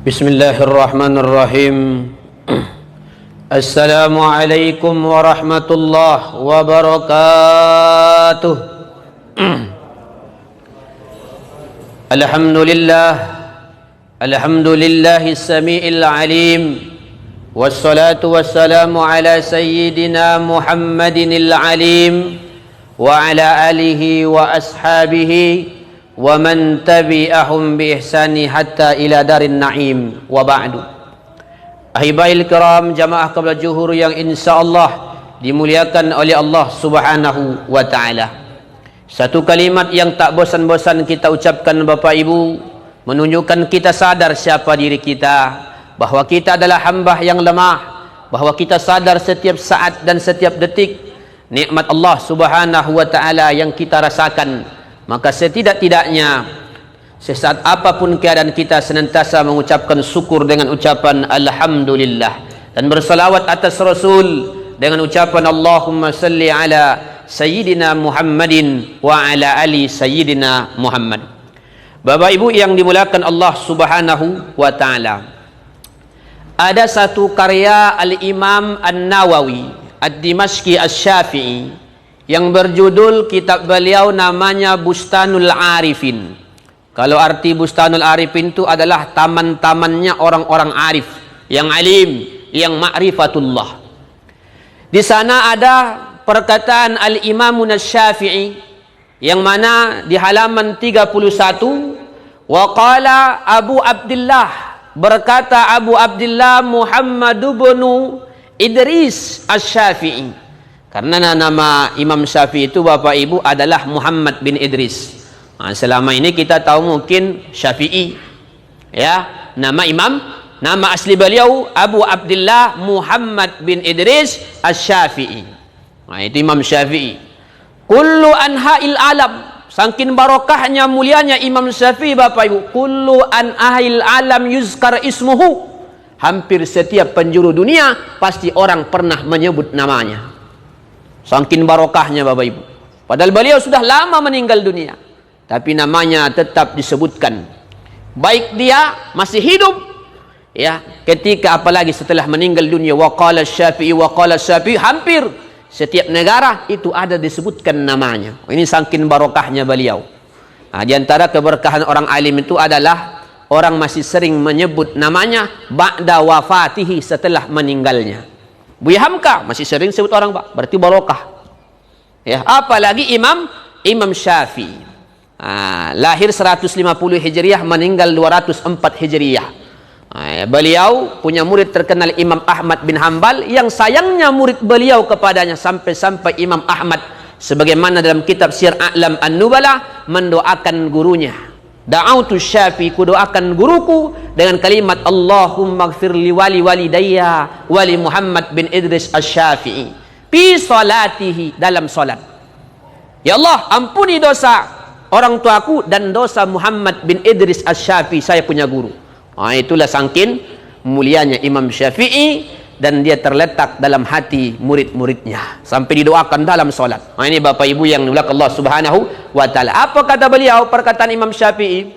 Bismillahirrahmanirrahim. Assalamualaikum warahmatullahi wabarakatuh. Alhamdulillahis samiil alim. Wassalatu wassalamu ala sayyidina Muhammadinil alim wa ala alihi wa ashabihi wa man tabi'ahum bi ihsani hatta ila darin na'im wa ba'du. Ahibail kiram, jamaah qabla juhur yang insyaallah dimuliakan oleh Allah Subhanahu wa taala. Satu kalimat yang tak bosan-bosan kita ucapkan Bapak Ibu, menunjukkan kita sadar siapa diri kita, bahwa kita adalah hamba yang lemah, bahwa kita sadar setiap saat dan setiap detik nikmat Allah Subhanahu wa taala yang kita rasakan. Maka setidak-tidaknya sesaat apapun keadaan kita senantiasa mengucapkan syukur dengan ucapan Alhamdulillah dan bersalawat atas Rasul dengan ucapan Allahumma salli ala Sayyidina Muhammadin wa ala ali Sayyidina Muhammad. Bapak Ibu yang dimuliakan Allah Subhanahu wa ta'ala, ada satu karya Al-Imam An-Nawawi Ad-Dimashqi Asy-Syafi'i yang berjudul kitab beliau namanya Bustanul Arifin. Kalau arti Bustanul Arifin itu adalah taman-tamannya orang-orang arif yang alim, yang ma'rifatullah. Di sana ada perkataan Al-Imam Asy-Syafi'i yang mana di halaman 31, wa qala Abu Abdullah, berkata Abu Abdullah Muhammad bin Idris Asy-Syafi'i. Karena nama Imam Syafi'i itu Bapak Ibu adalah Muhammad bin Idris. Selama ini kita tahu mungkin Syafi'i, ya, nama asli beliau Abu Abdullah Muhammad bin Idris Asy-Syafi'i. Itu Imam Syafi'i. Kullu anha'il alam, saking barokahnya mulianya Imam Syafi'i Bapak Ibu, kullu anha'il alam yuzkar ismuhu, hampir setiap penjuru dunia pasti orang pernah menyebut namanya. Saking barokahnya Bapak Ibu. Padahal beliau sudah lama meninggal dunia, tapi namanya tetap disebutkan. Baik dia masih hidup, ya, ketika apalagi setelah meninggal dunia. Wa qala Syafi'i, wa qala Syafi'i, hampir setiap negara itu ada disebutkan namanya. Ini saking barokahnya beliau. Di antara keberkahan orang alim itu adalah orang masih sering menyebut namanya ba'da wafatihi, setelah meninggalnya. Buya Hamka masih sering sebut orang, Pak, berarti barokah. Ya, apalagi Imam Syafi'i. Lahir 150 Hijriah, meninggal 204 Hijriah. Beliau punya murid terkenal Imam Ahmad bin Hanbal, yang sayangnya murid beliau kepadanya sampai-sampai Imam Ahmad sebagaimana dalam kitab Syiar A'lam An-Nubala mendoakan gurunya. Da'autu Syafi'i, ku doakan guruku dengan kalimat Allahumma gfir li wali walidayya wali Muhammad bin Idris Asy-Syafi'i fi salatihi, dalam salat. Ya Allah, ampuni dosa orang tuaku dan dosa Muhammad bin Idris Asy-Syafi'i, saya punya guru. Itulah saking mulianya Imam Syafi'i, dan dia terletak dalam hati murid-muridnya sampai didoakan dalam salat. Ini Bapak Ibu yang dimuliakan Allah Subhanahu wa taala. Apa kata beliau, perkataan Imam Syafi'i?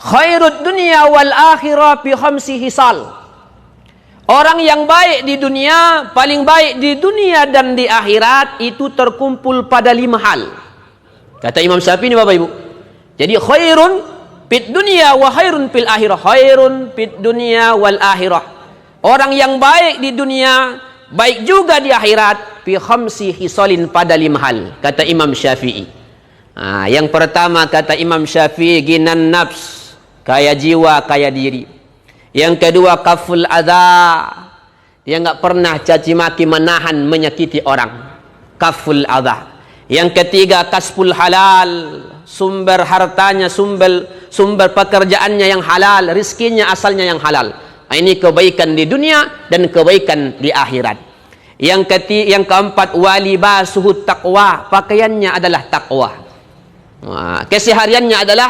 Khairud dunya wal akhirah fi khamsi hisal. Orang yang baik di dunia, paling baik di dunia dan di akhirat itu terkumpul pada 5 hal. Kata Imam Syafi'i ini Bapak Ibu. Jadi khairun fid dunya wa khairun fil akhirah. Khairun fid dunya wal akhirah. Orang yang baik di dunia, baik juga di akhirat, fi khamsi hisalin, pada 5 hal. Kata Imam Syafi'i. Yang pertama kata Imam Syafi'i, ginan nafs, kaya jiwa, kaya diri. Yang kedua kaful adha, dia nggak pernah caci maki, menahan, menyakiti orang. Kaful adha. Yang ketiga kasbul halal, sumber hartanya, sumber pekerjaannya yang halal, rizkinya asalnya yang halal. Ini kebaikan di dunia dan kebaikan di akhirat. Yang keempat, walibasuhu taqwa, pakaiannya adalah takwa. Kesehariannya adalah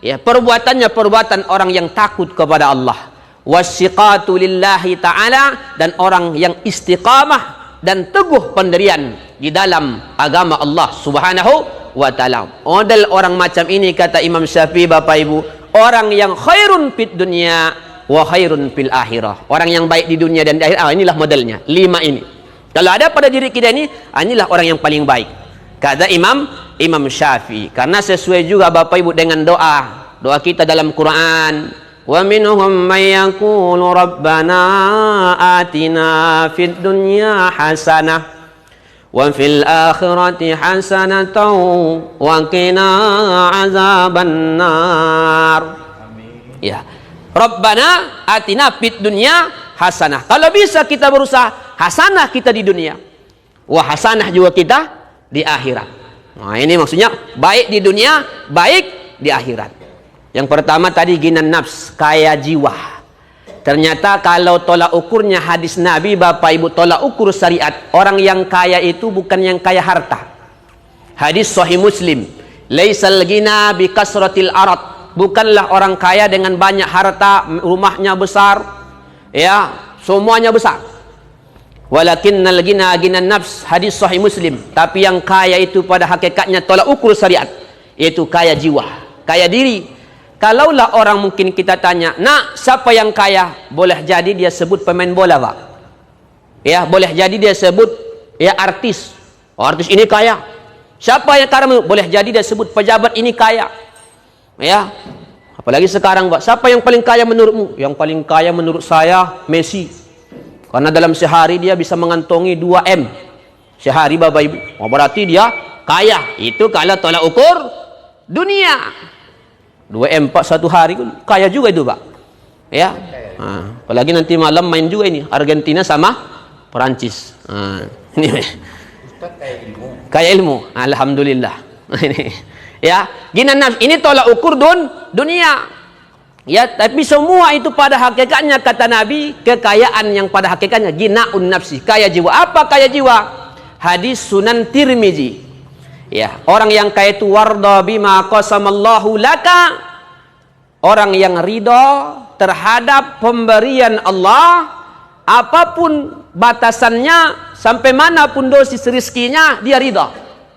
perbuatannya perbuatan orang yang takut kepada Allah. Wasiqatu lillahi ta'ala, dan orang yang istiqamah dan teguh pendirian di dalam agama Allah subhanahu wa ta'ala. Model orang macam ini, kata Imam Syafi'i, Bapak Ibu, orang yang khairun fid dunya wa khairun fil akhirah. Orang yang baik di dunia dan di akhirat. Inilah modelnya, 5 ini. Kalau ada pada diri kita ini, inilah orang yang paling baik, kata Imam Syafi'i. Karena sesuai juga Bapak Ibu dengan doa kita dalam Quran. Wa minhum may yaqulu rabbana atina fid dunya hasanah wa fil akhirati hasanatan wa qina azabannar. Ya. Rabbana atina fid dunya hasanah. Kalau bisa kita berusaha hasanah kita di dunia, wah hasanah juga kita di akhirat. Nah, ini maksudnya baik di dunia, baik di akhirat. Yang pertama tadi ginan nafs, kaya jiwa. Ternyata kalau tolak ukurnya hadis Nabi, Bapak Ibu, tolak ukur syariat, orang yang kaya itu bukan yang kaya harta. Hadis Sahih Muslim, laisal ghina bi kasratil arad. Bukanlah orang kaya dengan banyak harta, rumahnya besar, ya, semuanya besar. Walakinnal ghina ghinan nafs, hadis Sahih Muslim. Tapi yang kaya itu pada hakikatnya tolak ukur syariat, yaitu kaya jiwa, kaya diri. Kalaulah orang mungkin kita tanya, nak, siapa yang kaya? Boleh jadi dia sebut pemain bola, Pak. Ya, boleh jadi dia sebut artis. Oh, artis ini kaya. Siapa yang kaya? Boleh jadi dia sebut pejabat ini kaya. Ya. Apalagi sekarang, Pak. Siapa yang paling kaya menurutmu? Yang paling kaya menurut saya Messi. Karena dalam sehari dia bisa mengantongi 2M. Sehari, Bapak Ibu. Oh, berarti dia kaya. Itu kalau tolak ukur dunia. 2M Pak satu hari, kaya juga itu, Pak. Ya. Nah, apalagi nanti malam main juga ini Argentina sama Perancis. Ini kaya ilmu. Alhamdulillah. Ini ya, ginan nafs, ini tolak ukur dunia. Ya, tapi semua itu pada hakikatnya kata Nabi, kekayaan yang pada hakikatnya ginaun nafsi, kaya jiwa. Apa kaya jiwa? Hadis Sunan Tirmizi. Ya, orang yang kaya itu warda bima qasamallahu laka, orang yang ridho terhadap pemberian Allah, apapun batasannya, sampai manapun dosis rizkinya, dia ridho.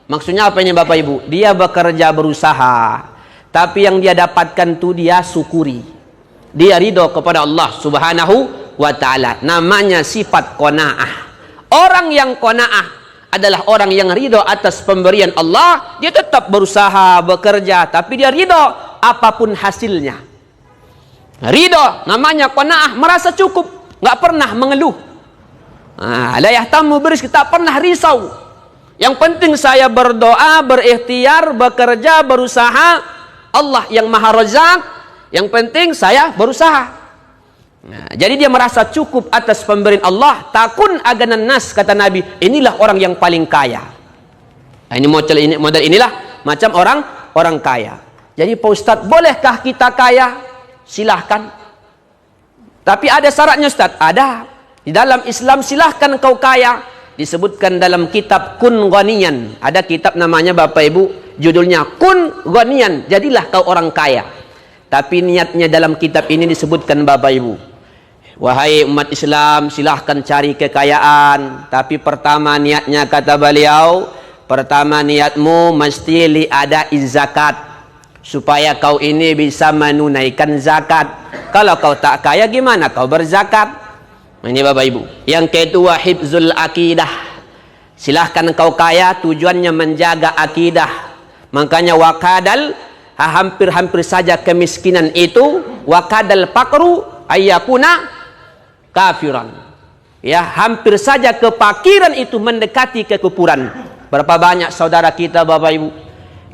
Maksudnya apa ini, Bapak Ibu? Dia bekerja berusaha, tapi yang dia dapatkan itu dia syukuri. Dia ridho kepada Allah subhanahu wa ta'ala. Namanya sifat qanaah. Orang yang qanaah adalah orang yang ridho atas pemberian Allah. Dia tetap berusaha, bekerja, tapi dia ridho apapun hasilnya. Ridho, namanya qanaah, merasa cukup, nggak pernah mengeluh. La yahtamu birizqi, tak pernah risau. Yang penting saya berdoa, berikhtiar, bekerja, berusaha. Allah yang Maha Razzaq, yang penting saya berusaha. Nah, jadi dia merasa cukup atas pemberian Allah. Takun aganan nas, kata Nabi, inilah orang yang paling kaya. Nah, ini model inilah macam orang kaya. Jadi Pak Ustadz, bolehkah kita kaya? Silahkan. Tapi ada syaratnya, Ustadz. Ada. Di dalam Islam silahkan kau kaya. Disebutkan dalam kitab Kun Ghaniyan. Ada kitab namanya, Bapak Ibu, judulnya Kun Ghaniyan. Jadilah kau orang kaya. Tapi niatnya dalam kitab ini disebutkan, Bapak Ibu, wahai umat Islam, silahkan cari kekayaan. Tapi pertama niatnya, kata beliau, pertama niatmu mesti li ada zakat, supaya kau ini bisa menunaikan zakat. Kalau kau tak kaya, gimana kau berzakat? Ini Bapak Ibu. Yang kedua, hifzul akidah. Silahkan kau kaya, tujuannya menjaga akidah. Makanya wakadal, hampir-hampir saja kemiskinan itu, wakadal pakru ayyakuna kafiran. Ya, hampir saja kepakiran itu mendekati kekufuran. Berapa banyak saudara kita, Bapak Ibu,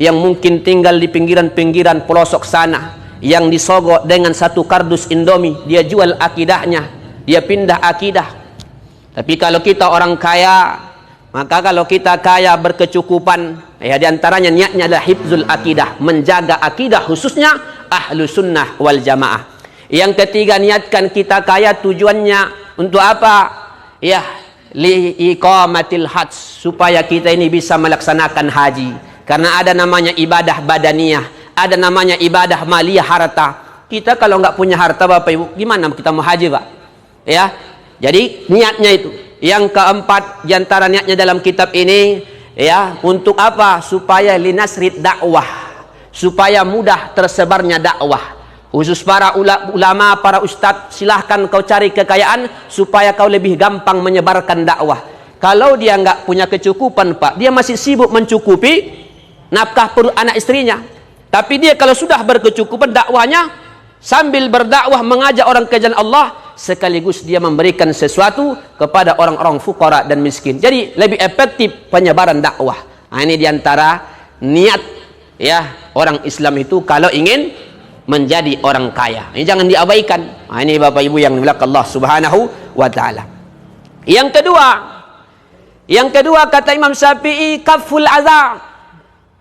yang mungkin tinggal di pinggiran-pinggiran pelosok sana, yang disogok dengan satu kardus Indomie, dia jual akidahnya, dia pindah akidah. Tapi kalau kita orang kaya, maka kalau kita kaya berkecukupan, ya diantaranya niatnya adalah hifzul akidah, menjaga akidah, khususnya ahlu sunnah wal jamaah. Yang ketiga, niatkan kita kaya, tujuannya untuk apa? Ya, li iqamatil hajj, supaya kita ini bisa melaksanakan haji. Karena ada namanya ibadah badaniyah, ada namanya ibadah maliyah, harta. Kita kalau nggak punya harta Bapak Ibu, gimana kita mau haji Pak? Ya, jadi niatnya itu. Yang keempat diantara niatnya dalam kitab ini, ya, untuk apa? Supaya linasrid dakwah, supaya mudah tersebarnya dakwah. Khusus para ulama, para ustadz, silahkan kau cari kekayaan supaya kau lebih gampang menyebarkan dakwah. Kalau dia nggak punya kecukupan Pak, dia masih sibuk mencukupi nafkah perut anak istrinya. Tapi dia kalau sudah berkecukupan dakwahnya, sambil berdakwah mengajak orang ke jalan Allah, sekaligus dia memberikan sesuatu kepada orang-orang fukara dan miskin. Jadi lebih efektif penyebaran dakwah. Nah, ini diantara niat, ya, orang Islam itu kalau ingin menjadi orang kaya. Ini jangan diabaikan. Nah, ini Bapak Ibu yang dimuliakan Allah Subhanahu wa taala. Yang kedua kata Imam Syafi'i, kaful adza.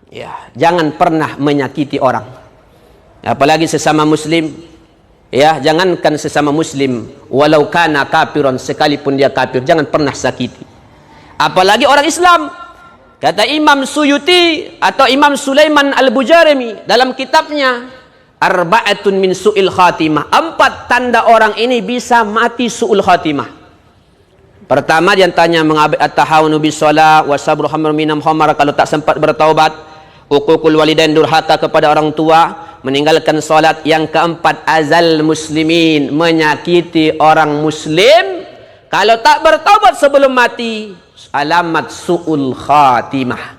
Ya, jangan pernah menyakiti orang. Apalagi sesama muslim. Ya, jangankan sesama muslim, walau kana kafiron, sekalipun dia kafir, jangan pernah sakiti. Apalagi orang Islam. Kata Imam Suyuti atau Imam Sulaiman Al-Bujarimi dalam kitabnya Arba'atun min su'il khatimah, 4 tanda orang ini bisa mati su'ul khatimah. Pertama diantaranya mengabaikan at-tahawunu bis shalah wa sabru hamr minam khamar, kalau tak sempat bertaubat, uququl walidain, durhaka kepada orang tua, meninggalkan salat. Yang keempat, azal muslimin, menyakiti orang muslim. Kalau tak bertaubat sebelum mati, alamat su'ul khatimah,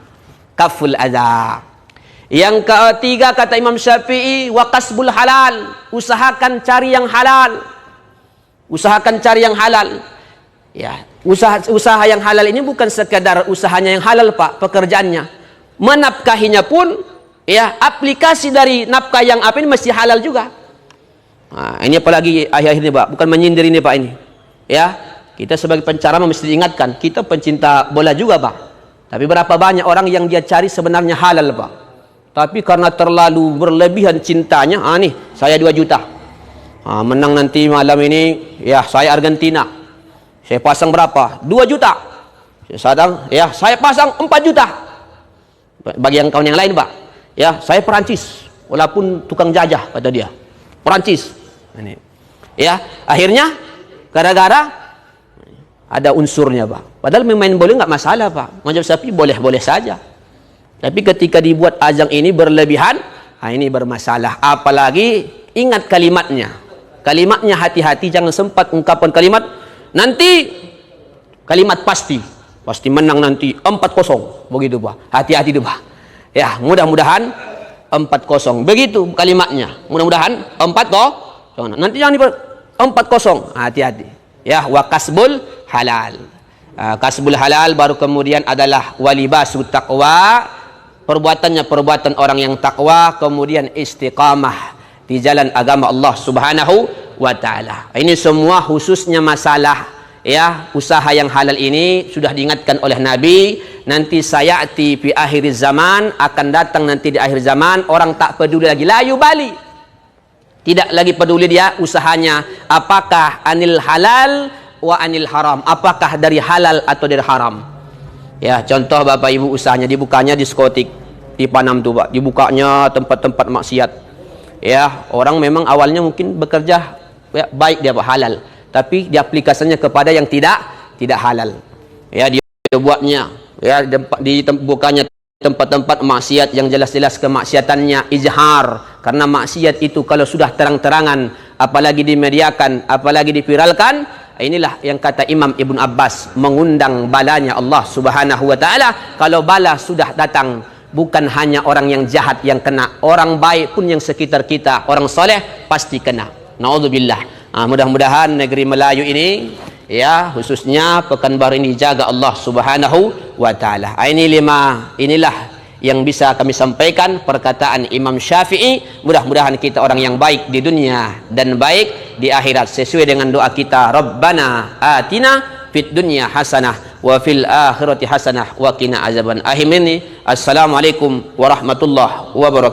kaful adza. Yang ketiga kata Imam Syafi'i, wa kasbul halal, usahakan cari yang halal. Usahakan cari yang halal. Ya, usaha yang halal ini bukan sekadar usahanya yang halal Pak, pekerjaannya, menafkahinya pun, ya, aplikasi dari nafkah yang apa ini mesti halal juga. Nah, ini apalagi akhir-akhir ini Pak, bukan menyindir ini Pak ini. Ya, kita sebagai penceramah mesti diingatkan, kita pencinta bola juga Pak. Tapi berapa banyak orang yang dia cari sebenarnya halal Pak. Tapi karena terlalu berlebihan cintanya, nih saya 2 juta. Menang nanti malam ini, ya saya Argentina. Saya pasang berapa? 2 juta. Saya pasang 4 juta. Bagi yang kawan yang lain Pak. Ya, saya Perancis, walaupun tukang jajah kata dia. Perancis. Ini. Ya, akhirnya gara-gara ada unsurnya Pak. Padahal main bola nggak masalah Pak. Macam sapi boleh-boleh saja. Tapi ketika dibuat ajang ini berlebihan, ini bermasalah. Apalagi ingat kalimatnya. Kalimatnya hati-hati, jangan sempat ungkapkan kalimat nanti kalimat pasti menang nanti 4-0 begitu Pak. Hati-hati itu Pak. Ya, mudah-mudahan 4-0. Begitu kalimatnya. Mudah-mudahan 4-0. Nanti jangan 4-0. Hati-hati. Ya, wa kasbul halal. Kasbul halal baru kemudian adalah walibasu taqwa. Perbuatannya perbuatan orang yang takwa, kemudian istiqamah di jalan agama Allah Subhanahu wa taala. Ini semua khususnya masalah, ya, usaha yang halal ini sudah diingatkan oleh Nabi. Nanti sayati fi akhir zaman, akan datang nanti di akhir zaman orang tak peduli lagi, la yubali, tidak lagi peduli dia usahanya apakah anil halal wa anil haram, apakah dari halal atau dari haram. Ya, contoh Bapak Ibu, usahanya dibukanya diskotik di Panam tuh Pak, dibukanya tempat-tempat maksiat. Ya, orang memang awalnya mungkin bekerja, ya, baik dia Pak, halal, tapi diaplikasinya kepada yang tidak halal. Ya, dia buatnya, ya, dibukanya tempat-tempat maksiat yang jelas-jelas kemaksiatannya izhar. Karena maksiat itu kalau sudah terang-terangan, apalagi dimediakan, apalagi dipiralkan, inilah yang kata Imam Ibn Abbas, mengundang balanya Allah Subhanahu wa taala. Kalau bala sudah datang, bukan hanya orang yang jahat yang kena, orang baik pun yang sekitar kita, orang soleh pasti kena. Naudzubillah. Mudah-mudahan negeri Melayu ini, ya, khususnya Pekanbaru ini dijaga Allah Subhanahu wa taala. Inilah yang bisa kami sampaikan perkataan Imam Syafi'i. Mudah-mudahan kita orang yang baik di dunia dan baik di akhirat, sesuai dengan doa kita, Rabbana atina fid dunya hasanah wa fil akhirati hasanah wa qina azaban. Assalamualaikum warahmatullahi wabarakatuh.